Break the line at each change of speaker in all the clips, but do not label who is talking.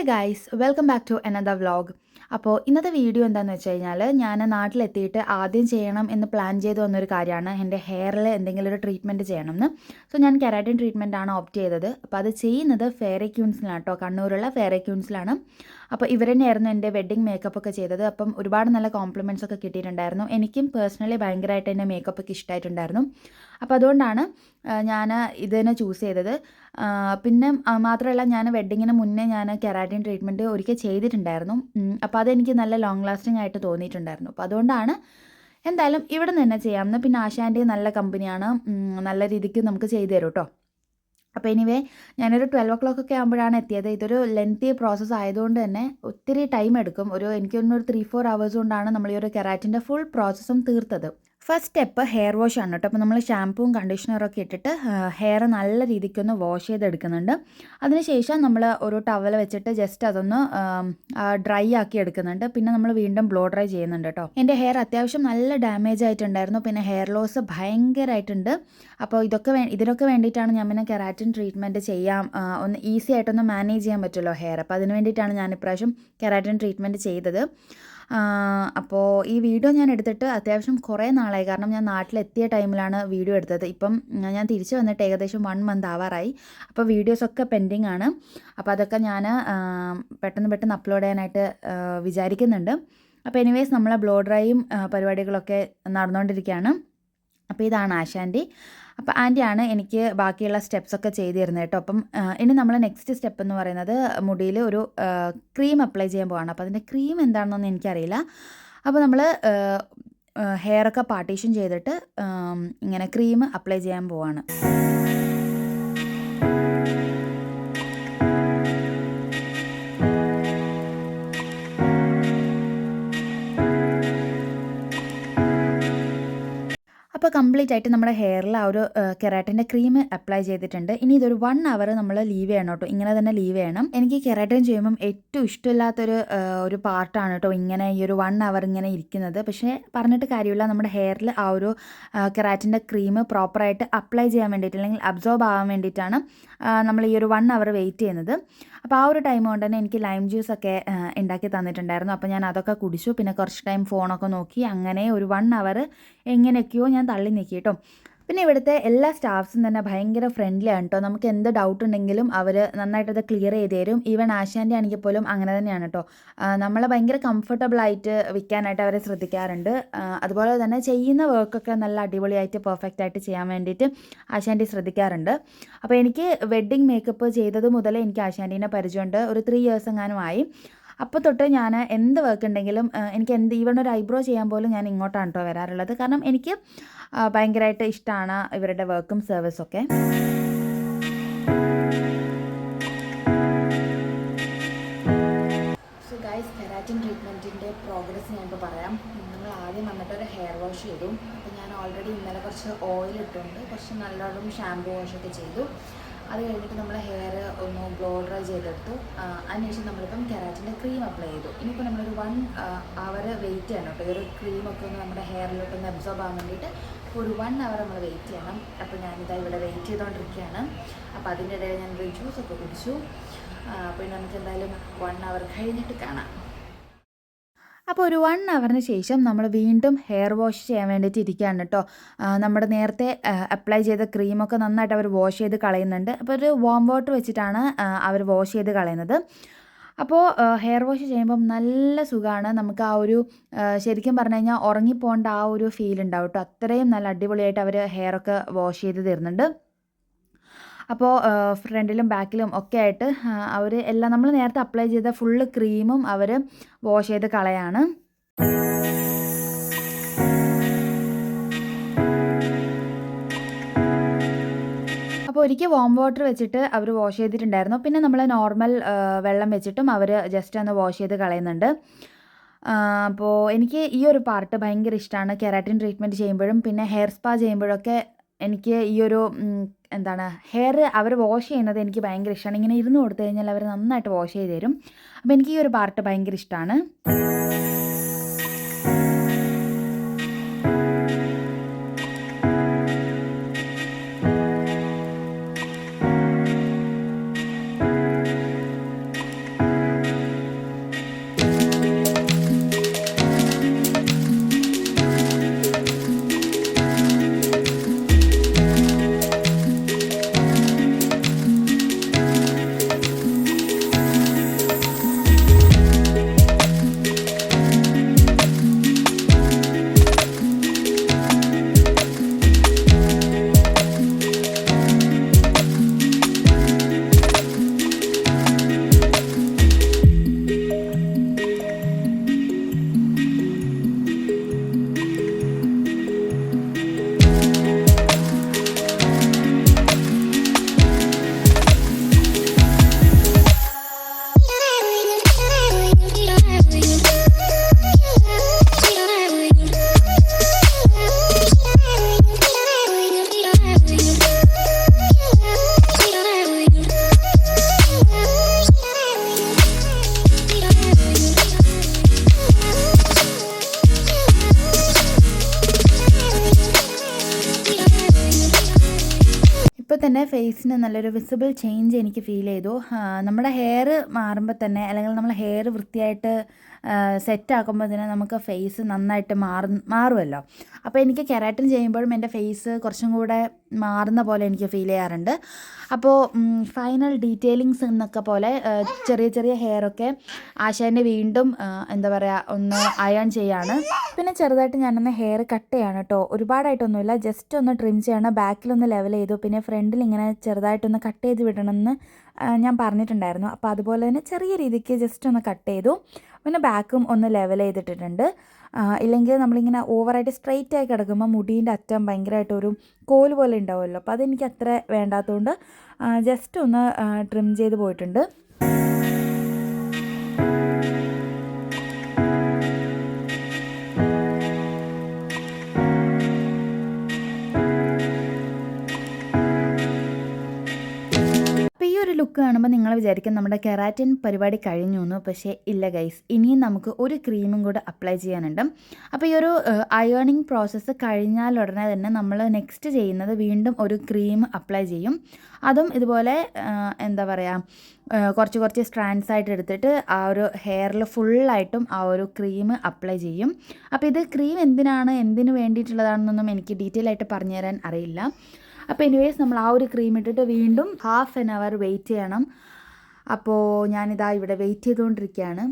Guys welcome back to another vlog. അപ്പോൾ ഇന്നത്തെ video എന്താണെന്ന് വെച്ച് കഴിഞ്ഞാൽ ഞാൻ നാട്ടിലെത്തിയിട്ട് ആദ്യം ചെയ്യണം എന്ന് പ്ലാൻ ചെയ്ത് വന്നൊരു കാര്യമാണ് എൻ്റെ ഹെയറിൽ എന്തെങ്കിലും ഒരു ട്രീറ്റ്മെൻറ്റ് ചെയ്യണമെന്ന്. സോ ഞാൻ കെരാറ്റിൻ ട്രീറ്റ്മെൻറ്റ് ആണ് ഓപ്റ്റ് ചെയ്തത്. അപ്പോൾ അത് ചെയ്യുന്നത് ഫെയറിക്യൂൺസിലാണ് കേട്ടോ, കണ്ണൂരുള്ള ഫെയറിക്യൂൺസിലാണ്. അപ്പോൾ ഇവർ തന്നെയായിരുന്നു എൻ്റെ വെഡ്ഡിങ് മേക്കപ്പ് ഒക്കെ ചെയ്തത്. അപ്പം ഒരുപാട് നല്ല കോംപ്ലിമെൻറ്റ്സ് ഒക്കെ കിട്ടിയിട്ടുണ്ടായിരുന്നു. എനിക്കും പേഴ്സണലി ഭയങ്കരമായിട്ട് എൻ്റെ മേക്കപ്പ് ഒക്കെ ഇഷ്ടമായിട്ടുണ്ടായിരുന്നു. അപ്പോൾ അതുകൊണ്ടാണ് ഞാൻ ഇതിനെ ചൂസ് ചെയ്തത്. പിന്നെ മാത്രമല്ല, ഞാൻ വെഡ്ഡിങ്ങിന് മുന്നേ ഞാൻ കെരാറ്റിൻ ട്രീറ്റ്മെൻറ്റ് ഒരിക്കൽ ചെയ്തിട്ടുണ്ടായിരുന്നു. അപ്പോൾ അതെനിക്ക് നല്ല ലോങ് ലാസ്റ്റിംഗ് ആയിട്ട് തോന്നിയിട്ടുണ്ടായിരുന്നു. അപ്പോൾ അതുകൊണ്ടാണ് എന്തായാലും ഇവിടെ നിന്ന് തന്നെ ചെയ്യാമെന്ന്. പിന്നെ ആശാൻ്റെ നല്ല കമ്പനിയാണ്, നല്ല രീതിക്ക് നമുക്ക് ചെയ്തു തരും കേട്ടോ. അപ്പോൾ എനിവേ ഞാനൊരു 12 ഒക്കെ ആകുമ്പോഴാണ് എത്തിയത്. ഇതൊരു ലെങ്തി പ്രോസസ്സ് ആയതുകൊണ്ട് തന്നെ ഒത്തിരി ടൈം എടുക്കും. എനിക്ക് തോന്നുന്നു ഒരു 3-4 hours കൊണ്ടാണ് നമ്മൾ ഈ ഒരു കെരാറ്റിൻ്റെ ഫുൾ പ്രോസസ്സും തീർത്തത്. ഫസ്റ്റ് സ്റ്റെപ്പ് ഹെയർ വാഷ് ആണ് കേട്ടോ. അപ്പോൾ നമ്മൾ ഷാമ്പൂവും കണ്ടീഷണറൊക്കെ ഇട്ടിട്ട് ഹെയർ നല്ല രീതിക്കൊന്ന് വാഷ് ചെയ്തെടുക്കുന്നുണ്ട്. അതിനുശേഷം നമ്മൾ ഒരു ടവൽ വെച്ചിട്ട് ജസ്റ്റ് അതൊന്ന് ഡ്രൈ ആക്കി എടുക്കുന്നുണ്ട്. പിന്നെ നമ്മൾ വീണ്ടും ബ്ലോ ഡ്രൈ ചെയ്യുന്നുണ്ട് കേട്ടോ. എൻ്റെ ഹെയർ അത്യാവശ്യം നല്ല ഡാമേജ് ആയിട്ടുണ്ടായിരുന്നു. പിന്നെ ഹെയർ ലോസ് ഭയങ്കരമായിട്ടുണ്ട്. അപ്പോൾ ഇതിനൊക്കെ വേണ്ടിയിട്ടാണ് ഞാൻ പിന്നെ കെരാറ്റിൻ ട്രീറ്റ്മെൻറ്റ് ചെയ്യാം, ഒന്ന് ഈസി ആയിട്ടൊന്ന് മാനേജ് ചെയ്യാൻ പറ്റുമല്ലോ ഹെയർ. അപ്പോൾ അതിന് വേണ്ടിയിട്ടാണ് ഞാൻ ഇപ്രാവശ്യം കെരാറ്റിൻ ട്രീറ്റ്മെൻറ്റ് ചെയ്തത്. അപ്പോൾ ഈ വീഡിയോ ഞാൻ എടുത്തിട്ട് അത്യാവശ്യം കുറേ നാളായി. കാരണം ഞാൻ നാട്ടിലെത്തിയ ടൈമിലാണ് വീഡിയോ എടുത്തത്. ഇപ്പം ഞാൻ തിരിച്ച് വന്നിട്ട് ഏകദേശം 1 month ആവാറായി. അപ്പോൾ വീഡിയോസൊക്കെ പെൻഡിങ് ആണ്. അപ്പോൾ അതൊക്കെ ഞാൻ പെട്ടെന്ന് അപ്ലോഡ് ചെയ്യാനായിട്ട് വിചാരിക്കുന്നുണ്ട്. അപ്പോൾ എനിവേസ് നമ്മളെ ബ്ലോ ഡ്രൈയും പരിപാടികളൊക്കെ നടന്നുകൊണ്ടിരിക്കുകയാണ്. അപ്പോൾ ഇതാണ് ആശാൻ്റെ. അപ്പോൾ ആൻറ്റിയാണ് എനിക്ക് ബാക്കിയുള്ള സ്റ്റെപ്സൊക്കെ ചെയ്ത് തരുന്നത് കേട്ടോ. അപ്പം ഇനി നമ്മൾ നെക്സ്റ്റ് സ്റ്റെപ്പ് എന്ന് പറയുന്നത് മുടിയിൽ ഒരു ക്രീം അപ്ലൈ ചെയ്യാൻ പോവാണ്. അപ്പോൾ അതിൻ്റെ ക്രീം എന്താണെന്നൊന്നും എനിക്കറിയില്ല. അപ്പോൾ നമ്മൾ ഹെയറൊക്കെ പാർട്ടീഷൻ ചെയ്തിട്ട് ഇങ്ങനെ ക്രീം അപ്ലൈ ചെയ്യാൻ പോവാണ്. അപ്പോൾ കംപ്ലീറ്റ് ആയിട്ട് നമ്മുടെ ഹെയറിൽ ആ ഒരു കെരാറ്റിൻ്റെ ക്രീം അപ്ലൈ ചെയ്തിട്ടുണ്ട്. ഇനി ഇതൊരു 1 hour നമ്മൾ ലീവ് ചെയ്യണം കേട്ടോ. ഇങ്ങനെ തന്നെ ലീവ് ചെയ്യണം. എനിക്ക് കെരാറ്റിൻ ചെയ്യുമ്പം ഏറ്റവും ഇഷ്ടമില്ലാത്തൊരു പാർട്ടാണ് കേട്ടോ ഇങ്ങനെ ഈ ഒരു 1 hour ഇങ്ങനെ ഇരിക്കുന്നത്. പക്ഷേ പറഞ്ഞിട്ട് കാര്യമില്ല, നമ്മുടെ ഹെയറിൽ ആ ഒരു കെരാറ്റിൻ്റെ ക്രീം പ്രോപ്പറായിട്ട് അപ്ലൈ ചെയ്യാൻ വേണ്ടിയിട്ട്, അല്ലെങ്കിൽ അബ്സോർബ് ആവാൻ വേണ്ടിയിട്ടാണ് നമ്മൾ ഈ ഒരു 1 hour വെയിറ്റ് ചെയ്യുന്നത്. അപ്പോൾ ആ ഒരു ടൈം കൊണ്ട് തന്നെ എനിക്ക് ലൈം ജ്യൂസൊക്കെ ഉണ്ടാക്കി തന്നിട്ടുണ്ടായിരുന്നു. അപ്പോൾ ഞാൻ അതൊക്കെ കുടിച്ചു. പിന്നെ കുറച്ച് ടൈം ഫോണൊക്കെ നോക്കി. അങ്ങനെ ഒരു 1 hour എങ്ങനെയൊക്കെയോ ഞാൻ തള്ളി നീക്കി കേട്ടോ. പിന്നെ ഇവിടുത്തെ എല്ലാ സ്റ്റാഫ്സും തന്നെ ഭയങ്കര ഫ്രണ്ട്ലി ആണ് കേട്ടോ. നമുക്ക് എന്ത് ഡൗട്ട് ഉണ്ടെങ്കിലും അവർ നന്നായിട്ടത് ക്ലിയർ ചെയ്ത് തരും. ഈവൻ ആശാൻ്റെ ആണെങ്കിൽ പോലും അങ്ങനെ തന്നെയാണ് കേട്ടോ. നമ്മളെ ഭയങ്കര കംഫർട്ടബിളായിട്ട് വിൽക്കാനായിട്ട് അവരെ ശ്രദ്ധിക്കാറുണ്ട്. അതുപോലെ തന്നെ ചെയ്യുന്ന വർക്കൊക്കെ നല്ല അടിപൊളിയായിട്ട് പെർഫെക്റ്റ് ആയിട്ട് ചെയ്യാൻ വേണ്ടിയിട്ട് ആശാൻ്റെ ശ്രദ്ധിക്കാറുണ്ട്. അപ്പോൾ എനിക്ക് വെഡ്ഡിങ് മേക്കപ്പ് ചെയ്തത് മുതലേ എനിക്ക് ആശാൻ്റീനെ പരിചയമുണ്ട്. ഒരു 3 years എങ്ങാനും ആയി. അപ്പോൾ തൊട്ട് ഞാൻ എന്ത് വർക്ക് ഉണ്ടെങ്കിലും എനിക്ക് ഈവൺ ഒരു ഐബ്രോ ചെയ്യാൻ പോലും ഞാൻ ഇങ്ങോട്ടാണ് കേട്ടോ വരാറുള്ളത്. കാരണം എനിക്ക് ഭയങ്കരമായിട്ട് ഇഷ്ടമാണ് ഇവരുടെ വർക്കും സർവീസൊക്കെ. സോ ഗൈസ്, കെരാറ്റിൻ ട്രീറ്റ്മെൻറ്റിൻ്റെ പ്രോഗ്രസ് ഞാനിപ്പോൾ പറയാം. നമ്മൾ ആദ്യം വന്നിട്ട് ഒരു ഹെയർ വാഷ് ചെയ്തു. അപ്പോൾ ഞാൻ ഓൾറെഡി ഇന്നലെ കുറച്ച് ഓയിൽ ഇട്ടുകൊണ്ട് കുറച്ച് നല്ലോണം ഷാമ്പൂ വാഷൊക്കെ ചെയ്തു. അത് കഴിഞ്ഞിട്ട് നമ്മൾ ഹെയർ ഒന്ന് ബ്ലോ ഡ്രൈ ചെയ്തെടുത്തു. അതിനുശേഷം നമ്മളിപ്പം കെരാറ്റിൻ്റെ ക്രീം അപ്ലൈ ചെയ്തു. ഇനിയിപ്പോൾ നമ്മളൊരു 1 hour വെയിറ്റ് ചെയ്യണം കേട്ടോ. ഈ ഒരു ക്രീമൊക്കെ ഒന്ന് നമ്മുടെ ഹെയറിലോട്ടൊന്ന് അബ്സോർബ് ആകാൻ വേണ്ടിയിട്ട് ഒരു 1 hour നമ്മൾ വെയിറ്റ് ചെയ്യണം. അപ്പോൾ ഞാനിതാ ഇവിടെ വെയിറ്റ് ചെയ്തുകൊണ്ടിരിക്കുകയാണ്. അപ്പോൾ അതിൻ്റെ ഇടയിൽ ഞാനൊരു ജ്യൂസൊക്കെ കുടിച്ചു. അപ്പോൾ നമുക്ക് എന്തായാലും 1 hour കഴിഞ്ഞിട്ട് കാണാം. അപ്പോൾ ഒരു 1 hourന് ശേഷം നമ്മൾ വീണ്ടും ഹെയർ വാഷ് ചെയ്യാൻ വേണ്ടിയിട്ട് ഇരിക്കുകയാണ് കേട്ടോ. നമ്മുടെ നേരത്തെ അപ്ലൈ ചെയ്ത ക്രീമൊക്കെ നന്നായിട്ട് അവർ വാഷ് ചെയ്ത് കളയുന്നുണ്ട്. അപ്പോൾ ഒരു വാം വാട്ടർ വെച്ചിട്ടാണ് അവർ വാഷ് ചെയ്ത് കളയുന്നത്. അപ്പോൾ ഹെയർ വാഷ് ചെയ്യുമ്പം നല്ല സുഖമാണ്. നമുക്ക് ആ ഒരു ശരിക്കും പറഞ്ഞു കഴിഞ്ഞാൽ ഉറങ്ങിപ്പോകേണ്ട ആ ഒരു ഫീൽ ഉണ്ടാവും കേട്ടോ. അത്രയും നല്ല അടിപൊളിയായിട്ട് അവർ ഹെയറൊക്കെ വാഷ് ചെയ്ത് തരുന്നുണ്ട്. അപ്പോൾ ഫ്രണ്ടിലും ബാക്കിലും ഒക്കെ ആയിട്ട് അവർ എല്ലാം നമ്മൾ നേരത്തെ അപ്ലൈ ചെയ്ത ഫുള്ള് ക്രീമും അവർ വാഷ് ചെയ്ത് കളയാണ്. അപ്പോൾ ഒരിക്കൽ വാം വാട്ടർ വെച്ചിട്ട് അവർ വാഷ് ചെയ്തിട്ടുണ്ടായിരുന്നു. പിന്നെ നമ്മൾ നോർമൽ വെള്ളം വെച്ചിട്ടും അവർ ജസ്റ്റ് ഒന്ന് വാഷ് ചെയ്ത് കളയുന്നുണ്ട്. അപ്പോൾ എനിക്ക് ഈ ഒരു പാർട്ട് ഭയങ്കര ഇഷ്ടമാണ്. കെരാറ്റിൻ ട്രീറ്റ്മെൻറ്റ് ചെയ്യുമ്പോഴും പിന്നെ ഹെയർ സ്പാ ചെയ്യുമ്പോഴൊക്കെ എനിക്ക് ഈ ഒരു ഹെയർ അവർ വാഷ് ചെയ്യുന്നത് എനിക്ക് ഭയങ്കര ഇഷ്ടമാണ്. ഇങ്ങനെ ഇരുന്ന് കൊടുത്തു കഴിഞ്ഞാൽ അവർ നന്നായിട്ട് വാഷ് ചെയ്ത് തരും. അപ്പോൾ എനിക്ക് ഈ ഒരു പാർട്ട് ഭയങ്കര ഇഷ്ടമാണ്. ഇപ്പോൾ തന്നെ ഫേസിന് നല്ലൊരു വിസിബിൾ ചേഞ്ച് എനിക്ക് ഫീൽ ചെയ്തു. നമ്മുടെ ഹെയർ മാറുമ്പോൾ തന്നെ, അല്ലെങ്കിൽ നമ്മൾ ഹെയർ വൃത്തിയായിട്ട് സെറ്റാക്കുമ്പോൾ തന്നെ നമുക്ക് ഫേസ് നന്നായിട്ട് മാറുമല്ലോ. അപ്പോൾ എനിക്ക് കെരാറ്റിൻ ചെയ്യുമ്പോഴും എൻ്റെ ഫേസ് കുറച്ചും കൂടെ മാറുന്ന പോലെ എനിക്ക് ഫീൽ ചെയ്യാറുണ്ട്. അപ്പോൾ ഫൈനൽ ഡീറ്റെയിലിങ്സ് എന്നൊക്കെ പോലെ ചെറിയ ചെറിയ ഹെയറൊക്കെ ആശാൻ്റെ വീണ്ടും എന്താ പറയുക ഒന്ന് അയൺ ചെയ്യാണ്. പിന്നെ ചെറുതായിട്ട് ഞാനൊന്ന് ഹെയർ കട്ട് ചെയ്യാണ് കേട്ടോ. ഒരുപാടായിട്ടൊന്നുമില്ല, ജസ്റ്റ് ഒന്ന് ട്രിം ചെയ്യണം. ബാക്കിലൊന്ന് ലെവൽ ചെയ്തു, പിന്നെ ഫ്രണ്ടിൽ ഇങ്ങനെ ചെറുതായിട്ടൊന്ന് കട്ട് ചെയ്ത് വിടണമെന്ന് ഞാൻ പറഞ്ഞിട്ടുണ്ടായിരുന്നു. അപ്പോൾ അതുപോലെ തന്നെ ചെറിയ രീതിക്ക് ജസ്റ്റ് ഒന്ന് കട്ട് ചെയ്തു. പിന്നെ ബാക്കും ഒന്ന് ലെവൽ ചെയ്തിട്ടിട്ടുണ്ട്. ഇല്ലെങ്കിൽ നമ്മളിങ്ങനെ ഓവറായിട്ട് സ്ട്രെയിറ്റ് ആയി കിടക്കുമ്പോൾ മുടീൻ്റെ അറ്റം ഭയങ്കരമായിട്ടൊരു കോല് പോലെ ഉണ്ടാവുമല്ലോ. അപ്പോൾ അതെനിക്ക് അത്ര വേണ്ടാത്തതുകൊണ്ട് ജസ്റ്റ് ഒന്ന് ട്രിം ചെയ്ത് പോയിട്ടുണ്ട്. ലുക്ക് കാണുമ്പോൾ നിങ്ങൾ വിചാരിക്കും നമ്മുടെ കെരാറ്റിൻ പരിപാടി കഴിഞ്ഞു എന്ന്. പക്ഷേ ഇല്ല ഗൈസ്, ഇനിയും നമുക്ക് ഒരു ക്രീമും കൂടെ അപ്ലൈ ചെയ്യാനുണ്ട്. അപ്പോൾ ഈ ഒരു അയേണിങ് പ്രോസസ്സ് കഴിഞ്ഞാൽ ഉടനെ തന്നെ നമ്മൾ നെക്സ്റ്റ് ചെയ്യുന്നത് വീണ്ടും ഒരു ക്രീം അപ്ലൈ ചെയ്യും. അതും ഇതുപോലെ എന്താ പറയുക, കുറച്ച് സ്ട്രാൻഡ്സ് ആയിട്ട് എടുത്തിട്ട് ആ ഒരു ഹെയറിൽ ഫുള്ളായിട്ടും ആ ഒരു ക്രീം അപ്ലൈ ചെയ്യും. അപ്പോൾ ഇത് ക്രീം എന്തിനു വേണ്ടിയിട്ടുള്ളതാണെന്നൊന്നും എനിക്ക് ഡീറ്റെയിൽ ആയിട്ട് പറഞ്ഞു തരാൻ അറിയില്ല. അപ്പോൾ എനിവേസ് നമ്മൾ ആ ഒരു ക്രീം ഇട്ടിട്ട് വീണ്ടും ഹാഫ് ആൻ അവർ വെയിറ്റ് ചെയ്യണം. അപ്പോൾ ഞാനിതാ ഇവിടെ വെയിറ്റ് ചെയ്തുകൊണ്ടിരിക്കുകയാണ്.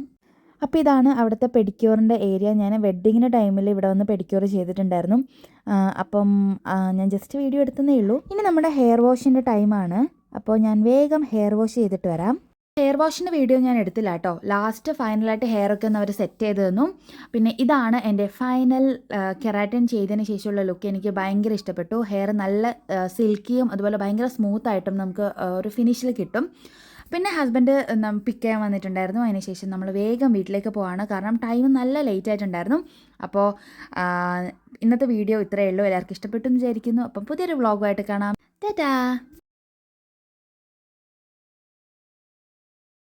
അപ്പോൾ ഇതാണ് അവിടുത്തെ പെഡിക്യൂറിൻ്റെ ഏരിയ. ഞാൻ വെഡ്ഡിങ്ങിൻ്റെ ടൈമിൽ ഇവിടെ വന്ന് പെഡിക്യൂർ ചെയ്തിട്ടുണ്ടായിരുന്നു. അപ്പം ഞാൻ ജസ്റ്റ് വീഡിയോ എടുത്തതേ ഉള്ളൂ. ഇനി നമ്മുടെ ഹെയർ വാഷിൻ്റെ ടൈമാണ്. അപ്പോൾ ഞാൻ വേഗം ഹെയർ വാഷ് ചെയ്തിട്ട് വരാം. ഹെയർ വാഷിൻ്റെ വീഡിയോ ഞാൻ എടുത്തില്ല കേട്ടോ. ലാസ്റ്റ് ഫൈനലായിട്ട് ഹെയറൊക്കെ ഒന്ന് അവർ സെറ്റ് ചെയ്ത് തന്നു. പിന്നെ ഇതാണ് എൻ്റെ ഫൈനൽ കെരാറ്റിൻ ചെയ്തതിന് ശേഷമുള്ള ലുക്ക്. എനിക്ക് ഭയങ്കര ഇഷ്ടപ്പെട്ടു. ഹെയർ നല്ല സിൽക്കിയും അതുപോലെ ഭയങ്കര സ്മൂത്തായിട്ടും നമുക്ക് ഒരു ഫിനിഷിൽ കിട്ടും. പിന്നെ ഹസ്ബൻഡ് പിക്ക് ചെയ്യാൻ വന്നിട്ടുണ്ടായിരുന്നു. അതിനുശേഷം നമ്മൾ വേഗം വീട്ടിലേക്ക് പോവാണ്. കാരണം ടൈം നല്ല ലേറ്റ് ആയിട്ടുണ്ടായിരുന്നു. അപ്പോൾ ഇന്നത്തെ വീഡിയോ ഇത്രയേ ഉള്ളൂ. എല്ലാവർക്കും ഇഷ്ടപ്പെട്ടു എന്ന് വിചാരിക്കുന്നു. അപ്പം പുതിയൊരു വ്ളോഗുമായിട്ട് കാണാം. ടാറ്റാ.